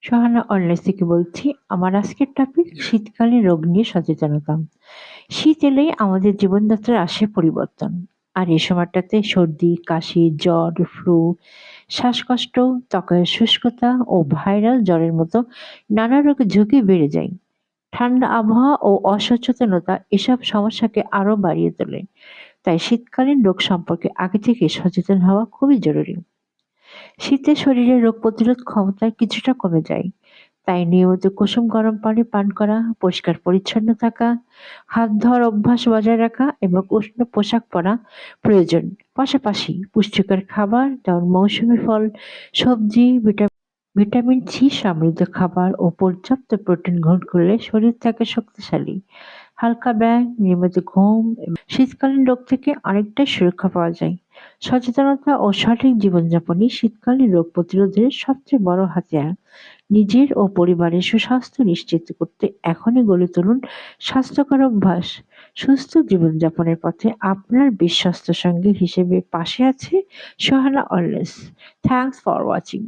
Sohana online থেকে বলছি। আমার আজকের টপিক শীতকালীন রোগ নিয়ে সচেতনতা। শীত এলেই আমাদের জীবনযাত্রায় আসে পরিবর্তন। আর এই সময়টাতে সর্দি, কাশি, জ্বর, ফ্লু, শ্বাসকষ্ট, ত্বকের শুষ্কতা ও ভাইরাল জ্বরের মতো নানা রোগের ঝুঁকি বেড়ে যায়। ঠান্ডা আবহাওয়া ও অসচেতনতা এসব সমস্যাকে আরো বাড়িয়ে তোলে। তাই শীতকালীন রোগ সম্পর্কে আগে থেকে সচেতন হওয়া খুবই জরুরি। শীতে শরীরের রোগ প্রতিরোধ ক্ষমতা কিছুটা কমে যায়। তাই নিয়মিত কুসুম গরম পানি পান করা, পরিষ্কার পরিচ্ছন্ন থাকা, হাত ধোয়ার অভ্যাস বজায় রাখা এবং উষ্ণ পোশাক পরা প্রয়োজন। পাশাপাশি পুষ্টিকর খাবার যেমন মৌসুমী ফল, সবজি, ভিটামিন সি সমৃদ্ধ খাবার ও পর্যাপ্ত প্রোটিন গ্রহণ করলে শরীর থাকে শক্তিশালী। হালকা ব্যায়াম, নিয়মিত ঘুম এবং শীতকালীন রোগ থেকে অনেকটাই সুরক্ষা পাওয়া যায়। সচেতনতা ও সঠিক জীবনযাপনই শীতকালীন রোগ প্রতিরোধের সবচেয়ে বড় হাতিয়ার। নিজের ও পরিবারের সুস্বাস্থ্য নিশ্চিত করতে এখনই গড়ে তুলুন স্বাস্থ্যকর অভ্যাস। সুস্থ জীবনযাপনের পথে আপনার বিশ্বস্ত সঙ্গী হিসেবে পাশে আছে Sohana always. Thanks for watching.